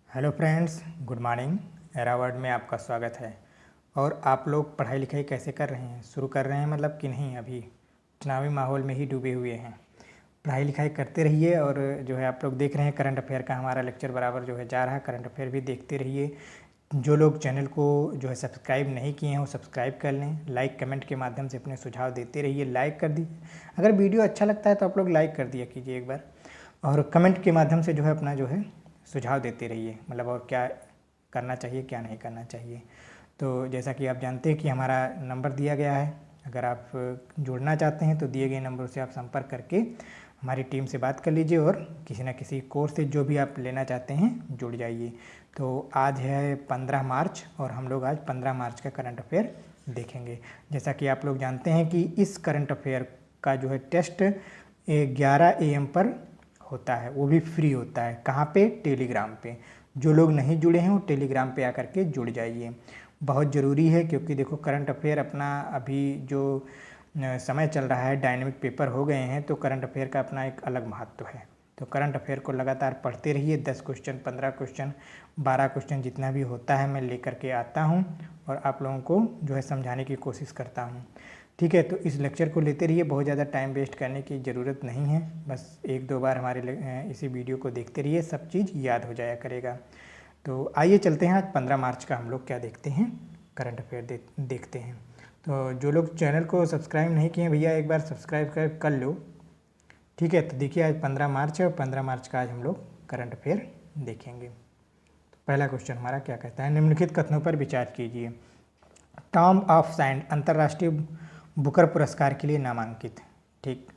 Hello friends, good morning. एरावर्ड में आपका स्वागत है। और आप लोग पढ़ाई लिखाई कैसे कर रहे हैं? शुरू कर रहे हैं मतलब कि नहीं? अभी चुनावी माहौल में ही डूबे हुए हैं। पढ़ाई लिखाई करते रहिए और जो है आप लोग देख रहे हैं करंट अफेयर का हमारा लेक्चर बराबर जो है जा रहा है। करंट अफेयर भी देखते रहिए। जो लोग चैनल को जो है सब्सक्राइब नहीं किए हैं वो सब्सक्राइब कर लें। लाइक कमेंट के माध्यम से अपने सुझाव देते रहिए। लाइक कर दीजिए, अगर वीडियो अच्छा लगता है तो आप लोग लाइक कर दिया कीजिए एक बार। और कमेंट के माध्यम से जो है अपना जो है सुझाव देते रहिए, मतलब और क्या करना चाहिए क्या नहीं करना चाहिए। तो जैसा कि आप जानते हैं कि हमारा नंबर दिया गया है। अगर आप जुड़ना चाहते हैं तो दिए गए नंबर से आप संपर्क करके हमारी टीम से बात कर लीजिए और किसी न किसी कोर्स से जो भी आप लेना चाहते हैं जुड़ जाइए। तो आज है 15 मार्च और हम लोग आज 15 मार्च का करंट अफेयर देखेंगे। जैसा कि आप लोग जानते हैं कि इस करंट अफेयर का जो है टेस्ट 11 AM पर होता है, वो भी फ्री होता है। कहाँ पे? टेलीग्राम पे। जो लोग नहीं जुड़े हैं वो टेलीग्राम पे आकर के जुड़ जाइए, बहुत ज़रूरी है। क्योंकि देखो करंट अफेयर अपना अभी जो समय चल रहा है, डायनेमिक पेपर हो गए हैं, तो करंट अफेयर का अपना एक अलग महत्व है। तो करंट अफेयर को लगातार पढ़ते रहिए। 10 क्वेश्चन, 15 क्वेश्चन, 12 क्वेश्चन जितना भी होता है मैं लेकर के आता हूँ और आप लोगों को जो है समझाने की कोशिश करता हूँ। ठीक है, तो इस लेक्चर को लेते रहिए। बहुत ज़्यादा टाइम वेस्ट करने की ज़रूरत नहीं है। बस एक दो बार हमारे इसी वीडियो को देखते रहिए, सब चीज़ याद हो जाया करेगा। तो आइए चलते हैं, आज 15 मार्च का हम लोग क्या देखते हैं, करंट अफेयर देखते हैं। तो जो लोग चैनल को सब्सक्राइब नहीं किए हैं भैया एक बार सब्सक्राइब कर लो। ठीक है, तो देखिए आज 15 मार्च है और 15 मार्च का आज हम लोग करंट अफेयर देखेंगे। तो पहला क्वेश्चन हमारा क्या कहता है, निम्नलिखित कथनों पर विचार कीजिए। टॉम ऑफ सैंड अंतर्राष्ट्रीय बुकर पुरस्कार के लिए नामांकित। ठीक,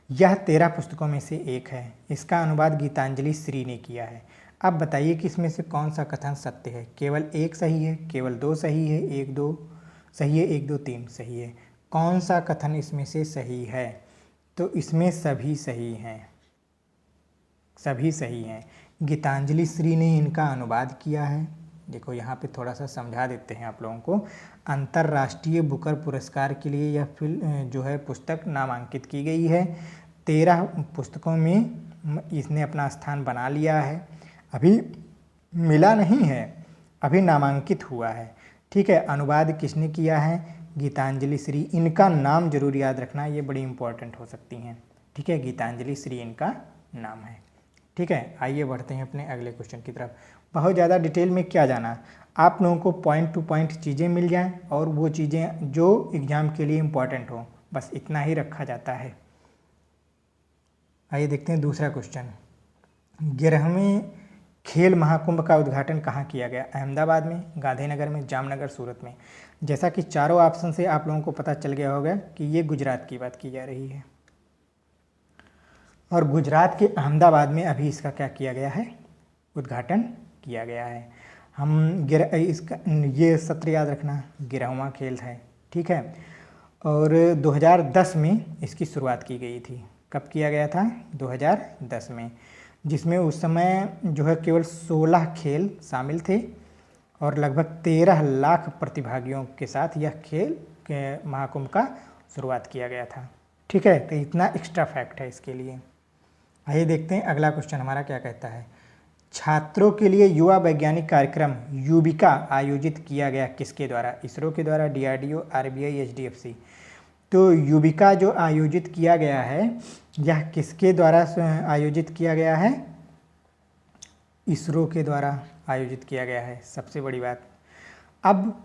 यह 13 पुस्तकों में से एक है। इसका अनुवाद गीतांजलि श्री ने किया है। अब बताइए कि इसमें से कौन सा कथन सत्य है? केवल एक सही है, केवल दो सही है, एक दो सही है, एक दो तीन सही है। कौन सा कथन इसमें से सही है? तो इसमें सभी सही हैं, सभी सही हैं। गीतांजलि श्री ने इनका अनुवाद किया है। देखो यहाँ पे थोड़ा सा समझा देते हैं आप लोगों को। अंतर्राष्ट्रीय बुकर पुरस्कार के लिए यह फिल्म जो है पुस्तक नामांकित की गई है। 13 पुस्तकों में इसने अपना स्थान बना लिया है। अभी मिला नहीं है, अभी नामांकित हुआ है। ठीक है, अनुवाद किसने किया है? गीतांजलि श्री। इनका नाम जरूर याद रखना, ये बड़ी इंपॉर्टेंट हो सकती हैं। ठीक है, गीतांजलि श्री इनका नाम है। ठीक है, आइए बढ़ते हैं अपने अगले क्वेश्चन की तरफ। बहुत ज़्यादा डिटेल में क्या जाना, आप लोगों को पॉइंट टू पॉइंट चीज़ें मिल जाएं और वो चीज़ें जो एग्ज़ाम के लिए इम्पॉर्टेंट हो, बस इतना ही रखा जाता है। आइए देखते हैं दूसरा क्वेश्चन। 11वें खेल महाकुंभ का उद्घाटन कहाँ किया गया? अहमदाबाद में, गांधीनगर में, जामनगर, सूरत में। जैसा कि चारों ऑप्शन से आप लोगों को पता चल गया होगा कि ये गुजरात की बात की जा रही है और गुजरात के अहमदाबाद में अभी इसका क्या किया गया है? उद्घाटन किया गया है। हम इसका ये सत्र याद रखना, 11वां खेल है। ठीक है, और 2010 में इसकी शुरुआत की गई थी। कब किया गया था? 2010 में, जिसमें उस समय जो है केवल 16 खेल शामिल थे और लगभग 13 लाख प्रतिभागियों के साथ यह खेल के महाकुंभ का शुरुआत किया गया था। ठीक है, तो इतना एक्स्ट्रा फैक्ट है इसके लिए। आइए देखते हैं अगला क्वेश्चन हमारा क्या कहता है। छात्रों के लिए युवा वैज्ञानिक कार्यक्रम युविका आयोजित किया गया किसके द्वारा? इसरो के द्वारा, DRDO, RBI, HDFC। तो युविका जो आयोजित किया गया है यह किसके द्वारा आयोजित किया गया है? इसरो के द्वारा आयोजित किया गया है। सबसे बड़ी बात, अब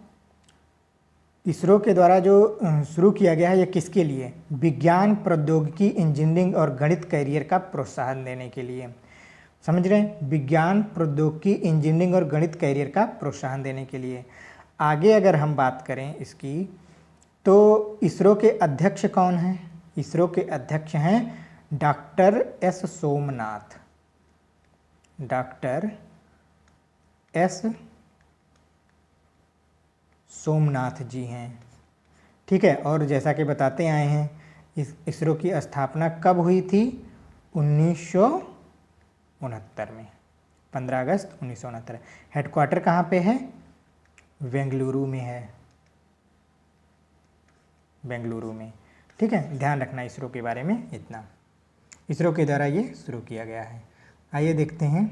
इसरो के द्वारा जो शुरू किया गया है यह किसके लिए? विज्ञान, प्रौद्योगिकी, इंजीनियरिंग और गणित कैरियर का प्रोत्साहन देने के लिए। समझ रहे हैं? विज्ञान, प्रौद्योगिकी, इंजीनियरिंग और गणित कैरियर का प्रोत्साहन देने के लिए। आगे अगर हम बात करें इसकी, तो इसरो के अध्यक्ष कौन हैं? इसरो के अध्यक्ष हैं doctor S Somnath. Doctor S Somnath ji हैं। ठीक है, और जैसा कि बताते आए हैं इस इसरो की स्थापना कब हुई थी? 1969 में, 15 अगस्त 1969। हेडक्वार्टर कहाँ पे है? बेंगलुरु में है, बेंगलुरु में। ठीक है, ध्यान रखना इसरो के बारे में इतना। इसरो के द्वारा ये शुरू किया गया है। आइए देखते हैं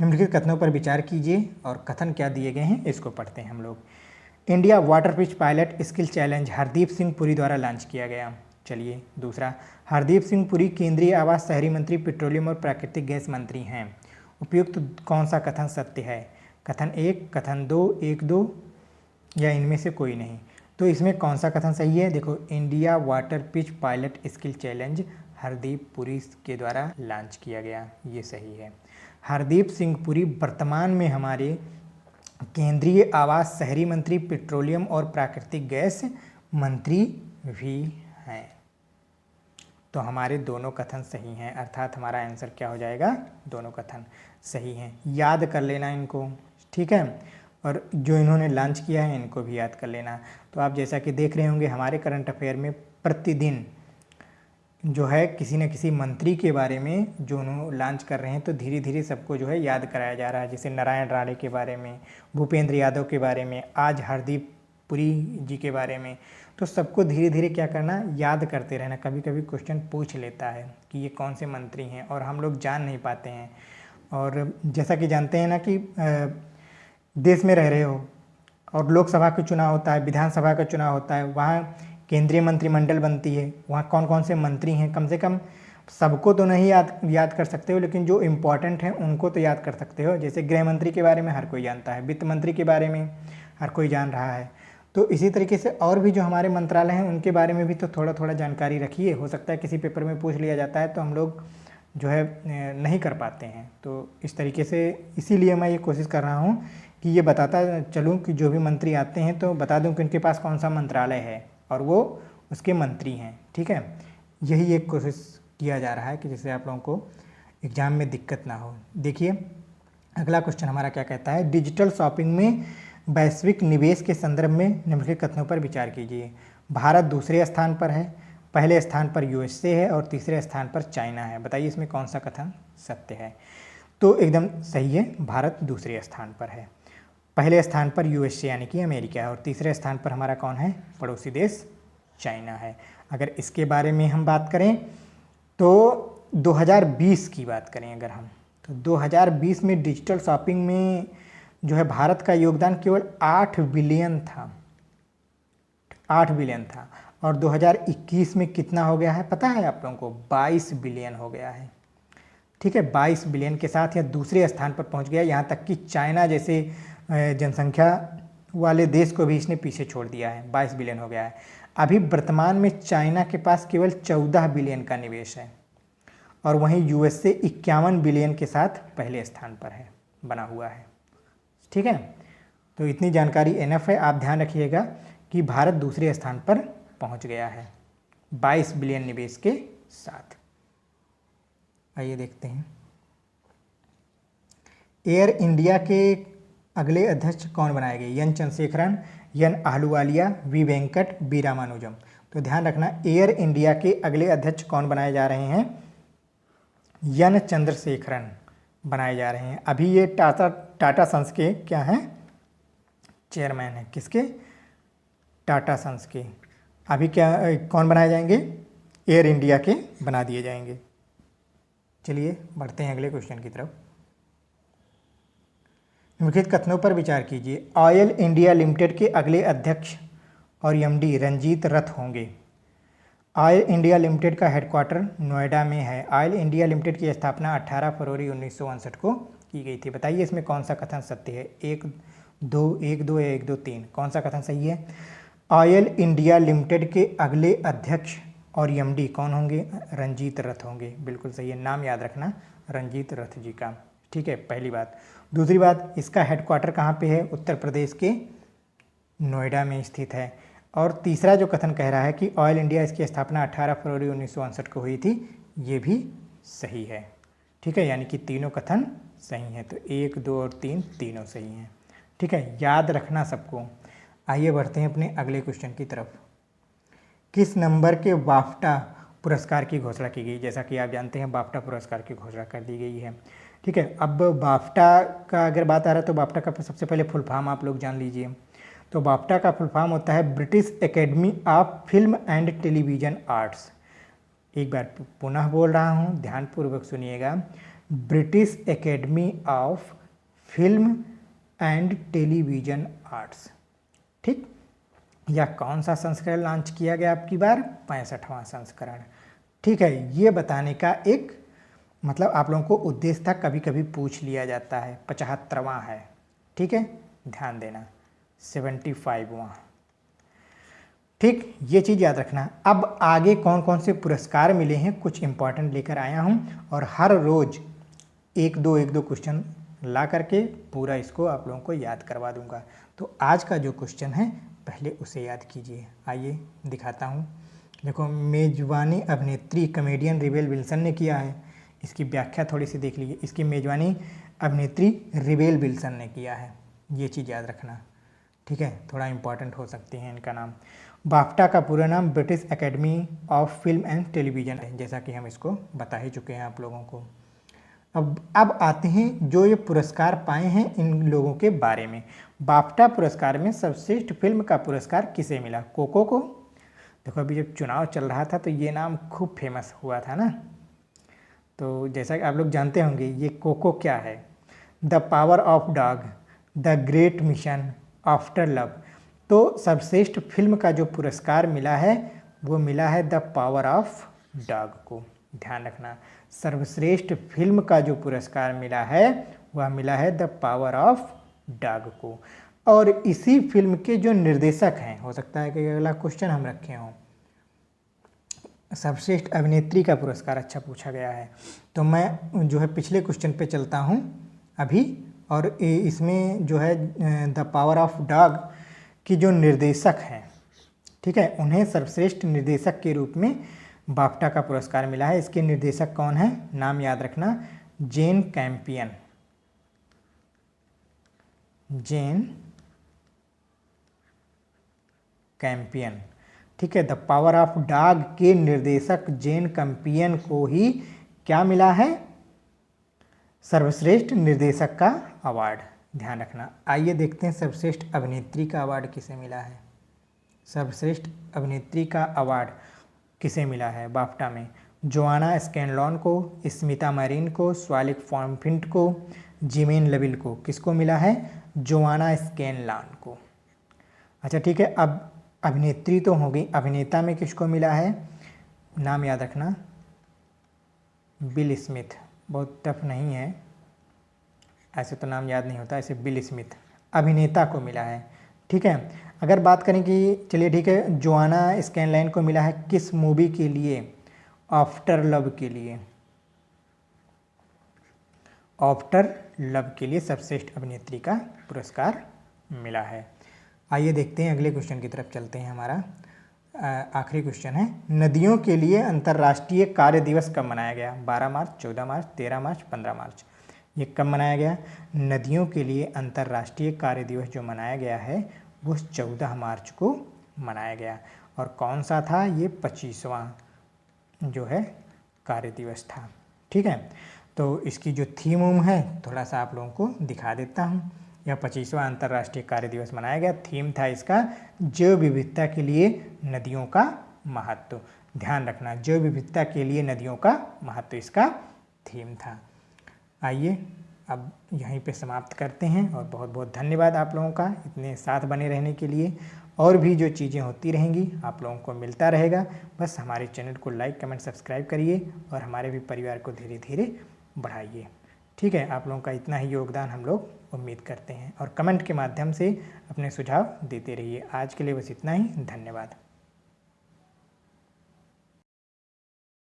निम्नलिखित कथनों पर विचार कीजिए और कथन क्या दिए गए हैं इसको पढ़ते हैं हम लोग। India water pitch pilot skill challenge Hardeep Singh Puri द्वारा लॉन्च किया गया। चलिए दूसरा, हरदीप सिंह पुरी केंद्रीय आवास, शहरी मंत्री, पेट्रोलियम और प्राकृतिक गैस मंत्री हैं। उपयुक्त कौन सा कथन सत्य है? कथन 1, कथन 2, 1-2 या इनमें से कोई नहीं। तो इसमें कौन सा कथन सही है? देखो, India water pitch pilot skill challenge Hardeep Puri के द्वारा लॉन्च किया गया, ये सही है। हरदीप सिंह पुरी वर्तमान में हमारे केंद्रीय आवास, शहरी मंत्री, पेट्रोलियम और प्राकृतिक गैस मंत्री भी हैं। तो हमारे दोनों कथन सही हैं, अर्थात हमारा आंसर क्या हो जाएगा? दोनों कथन सही हैं। याद कर लेना इनको, ठीक है, और जो इन्होंने लॉन्च किया है इनको भी याद कर लेना। तो आप जैसा कि देख रहे होंगे हमारे करंट अफेयर में प्रतिदिन जो है किसी न किसी मंत्री के बारे में जो उन्होंने लॉन्च कर रहे हैं, तो धीरे धीरे सबको जो है याद कराया जा रहा है। जैसे नारायण राणे के बारे में, भूपेंद्र यादव के बारे में, आज हरदीप पुरी जी के बारे में। तो सबको धीरे धीरे क्या करना, याद करते रहना। कभी कभी क्वेश्चन पूछ लेता है कि ये कौन से मंत्री हैं और हम लोग जान नहीं पाते हैं। और जैसा कि जानते हैं ना कि देश में रह रहे हो और लोकसभा का चुनाव होता है, विधानसभा का चुनाव होता है, वहाँ केंद्रीय मंत्रिमंडल बनती है, वहाँ कौन कौन से मंत्री हैं, कम से कम सबको तो नहीं याद कर सकते हो, लेकिन जो इम्पोर्टेंट हैं उनको तो याद कर सकते हो। जैसे गृह मंत्री के बारे में हर कोई जानता है, वित्त मंत्री के बारे में हर कोई जान रहा है। तो इसी तरीके से और भी जो हमारे मंत्रालय हैं उनके बारे में भी तो थोड़ा थोड़ा जानकारी रखिए। हो सकता है किसी पेपर में पूछ लिया जाता है तो हम लोग जो है नहीं कर पाते हैं। तो इस तरीके से इसीलिए मैं ये कोशिश कर रहा हूँ कि ये बताता चलूँ कि जो भी मंत्री आते हैं तो बता दूँ कि उनके पास कौन सा मंत्रालय है और वो उसके मंत्री हैं, ठीक है। यही एक कोशिश किया जा रहा है कि जिससे आप लोगों को एग्ज़ाम में दिक्कत ना हो। देखिए अगला क्वेश्चन हमारा क्या कहता है, डिजिटल शॉपिंग में वैश्विक निवेश के संदर्भ में निम्नलिखित कथनों पर विचार कीजिए। भारत दूसरे स्थान पर है, पहले स्थान पर यूएसए है और तीसरे स्थान पर चाइना है। बताइए इसमें कौन सा कथन सत्य है? तो एकदम सही है, भारत दूसरे स्थान पर है, पहले स्थान पर यूएसए यानी कि अमेरिका है और तीसरे स्थान पर हमारा कौन है? पड़ोसी देश चाइना है। अगर इसके बारे में हम बात करें तो 2020 की बात करें अगर हम, तो 2020 में डिजिटल शॉपिंग में जो है भारत का योगदान केवल 8 बिलियन था, 8 बिलियन था। और 2021 में कितना हो गया है पता है आप लोगों को? 22 बिलियन हो गया है, ठीक है। 22 बिलियन के साथ यह दूसरे स्थान पर पहुंच गया। यहाँ तक कि चाइना जैसे जनसंख्या वाले देश को भी इसने पीछे छोड़ दिया है, 22 बिलियन हो गया है। अभी वर्तमान में चाइना के पास केवल 14 बिलियन का निवेश है और वहीं यूएसए 51 बिलियन के साथ पहले स्थान पर है, बना हुआ है, ठीक है। तो इतनी जानकारी इनफ है। आप ध्यान रखिएगा कि भारत दूसरे स्थान पर पहुंच गया है 22 बिलियन निवेश के साथ। आइए देखते हैं, एयर इंडिया के अगले अध्यक्ष कौन बनाए गए? N Chandrasekaran, N Ahluwalia, V Venkat, B Ramanujam. तो ध्यान रखना, एयर इंडिया के अगले अध्यक्ष कौन बनाए जा रहे हैं? एन चंद्रशेखरन बनाए जा रहे हैं। अभी ये टाटा सन्स के क्या हैं? चेयरमैन है। किसके? टाटा सन्स के। अभी क्या कौन बनाए जाएंगे? एयर इंडिया के बना दिए जाएंगे। चलिए बढ़ते हैं अगले क्वेश्चन की तरफ। निम्नलिखित कथनों पर विचार कीजिए। ऑयल इंडिया लिमिटेड के अगले अध्यक्ष और एमडी रंजीत रथ होंगे। ऑयल इंडिया लिमिटेड का हेडक्वार्टर नोएडा में है। ऑयल इंडिया लिमिटेड की स्थापना 18 फरवरी 1959 को की गई थी। बताइए इसमें कौन सा कथन सत्य है? 1-2, 1-2 या 1-2, 3, कौन सा कथन सही है? ऑयल इंडिया लिमिटेड के अगले अध्यक्ष और एमडी कौन होंगे? रंजीत रथ होंगे। बिल्कुल सही है, नाम याद रखना रंजीत रथ जी का, ठीक है, पहली बात। दूसरी बात, इसका हेडक्वार्टर कहाँ पे है? उत्तर प्रदेश के नोएडा में स्थित है। और तीसरा जो कथन कह रहा है कि ऑयल इंडिया, इसकी स्थापना 18 फरवरी 1959 को हुई थी, ये भी सही है, ठीक है। यानी कि तीनों कथन सही हैं। तो 1, 2 और 3 तीनों सही हैं, ठीक है, याद रखना सबको। आइए बढ़ते हैं अपने अगले क्वेश्चन की तरफ। किस नंबर के बाफ्टा पुरस्कार की घोषणा की गई? जैसा कि आप जानते हैं बाफ्टा पुरस्कार की घोषणा कर दी गई है, ठीक है। अब बाफ्टा का अगर बात आ रहा है तो बाफ्टा का सबसे पहले फुल फॉर्म आप लोग जान लीजिए। तो बाफ्टा का फुल फॉर्म होता है British academy of film and television arts. एक बार पुनः बोल रहा हूँ, ध्यानपूर्वक सुनिएगा। British academy of film and television arts. ठीक, या कौन सा संस्करण लॉन्च किया गया आपकी बार? 65वां संस्करण। ठीक है, ये बताने का एक मतलब आप लोगों को उद्देश्य था, कभी कभी पूछ लिया जाता है। 75वां है, ठीक है, ध्यान देना। 75वां, ठीक, ये चीज़ याद रखना। अब आगे कौन कौन से पुरस्कार मिले हैं कुछ इंपॉर्टेंट लेकर आया हूँ, और हर रोज़ एक दो क्वेश्चन ला करके पूरा इसको आप लोगों को याद करवा दूंगा। तो आज का जो क्वेश्चन है पहले उसे याद कीजिए। आइए दिखाता हूँ। देखो, मेजबानी अभिनेत्री कॉमेडियन रिबेल विल्सन ने किया है। इसकी व्याख्या थोड़ी सी देख लीजिए। इसकी मेजबानी अभिनेत्री रिबेल विल्सन ने किया है, ये चीज़ याद रखना। ठीक है, थोड़ा इंपॉर्टेंट हो सकती है इनका नाम। बाफ्टा का पूरा नाम British academy of film and television है, जैसा कि हम इसको बता ही चुके हैं आप लोगों को। अब आते हैं जो ये पुरस्कार पाए हैं इन लोगों के बारे में। बाफ्टा पुरस्कार में सर्वश्रेष्ठ फिल्म का पुरस्कार किसे मिला? कोको को। देखो, अभी जब चुनाव चल रहा था तो ये नाम खूब फेमस हुआ था ना। तो जैसा कि आप लोग जानते होंगे, ये कोको क्या है? The power of dog, the great mission, after love. तो सर्वश्रेष्ठ फिल्म का जो पुरस्कार मिला है वो मिला है द पावर ऑफ डॉग को। ध्यान रखना, सर्वश्रेष्ठ फिल्म का जो पुरस्कार मिला है वह मिला है द पावर ऑफ डॉग को। और इसी फिल्म के जो निर्देशक हैं, हो सकता है कि अगला क्वेश्चन हम रखे हों, सर्वश्रेष्ठ अभिनेत्री का पुरस्कार अच्छा पूछा गया है। तो मैं जो है पिछले क्वेश्चन पे चलता हूँ अभी, और इसमें जो है द पावर ऑफ डॉग की जो निर्देशक हैं, ठीक है, उन्हें सर्वश्रेष्ठ निर्देशक के रूप में बाफ्टा का पुरस्कार मिला है। इसके निर्देशक कौन है? नाम याद रखना, जेन कैम्पियन। जेन कैम्पियन, ठीक है। द पावर ऑफ डॉग के निर्देशक जेन कैम्पियन को ही क्या मिला है? सर्वश्रेष्ठ निर्देशक का अवार्ड। ध्यान रखना। आइए देखते हैं सर्वश्रेष्ठ अभिनेत्री का अवार्ड किसे मिला है। सर्वश्रेष्ठ अभिनेत्री का अवार्ड किसे मिला है बाफ्टा में? जोआना स्कैनलॉन को, स्मिता मैरिन को, स्वालिक फॉर्मफिंट को, जिमेन लविल को। किसको मिला है? जोआना स्कैनलॉन को। अच्छा, ठीक है। अब अभिनेत्री तो हो गई, अभिनेता में किसको मिला है? नाम याद रखना, बिल स्मिथ। बहुत टफ नहीं है, ऐसे तो नाम याद नहीं होता, ऐसे बिल स्मिथ अभिनेता को मिला है। ठीक है। अगर बात करें कि चलिए ठीक है, जोआना स्कैनलॉन को मिला है किस मूवी के लिए? आफ्टर लव के लिए। आफ्टर लव के लिए सर्वश्रेष्ठ अभिनेत्री का पुरस्कार मिला है। आइए देखते हैं, अगले क्वेश्चन की तरफ चलते हैं। हमारा आखिरी क्वेश्चन है, नदियों के लिए अंतर्राष्ट्रीय कार्य दिवस कब मनाया गया? 12 मार्च, 14 मार्च, 13 मार्च, 15 मार्च। ये कब मनाया गया? नदियों के लिए अंतर्राष्ट्रीय कार्य दिवस जो मनाया गया है वो 14 मार्च को मनाया गया। और कौन सा था? ये 25वां जो है कार्य दिवस था। ठीक है। तो इसकी जो थीम है थोड़ा सा आप लोगों को दिखा देता हूँ। यह 25वां अंतर्राष्ट्रीय कार्य दिवस मनाया गया। थीम था इसका जैव विविधता के लिए नदियों का महत्व। ध्यान रखना, जैव विविधता के लिए नदियों का महत्व इसका थीम था। आइए अब यहीं पे समाप्त करते हैं, और बहुत बहुत धन्यवाद आप लोगों का इतने साथ बने रहने के लिए। और भी जो चीज़ें होती रहेंगी आप लोगों को मिलता रहेगा। बस हमारे चैनल को लाइक, कमेंट, सब्सक्राइब करिए और हमारे भी परिवार को धीरे धीरे बढ़ाइए। ठीक है, आप लोगों का इतना ही योगदान हम लोग उम्मीद करते हैं, और कमेंट के माध्यम से अपने सुझाव देते रहिए। आज के लिए बस इतना ही, धन्यवाद।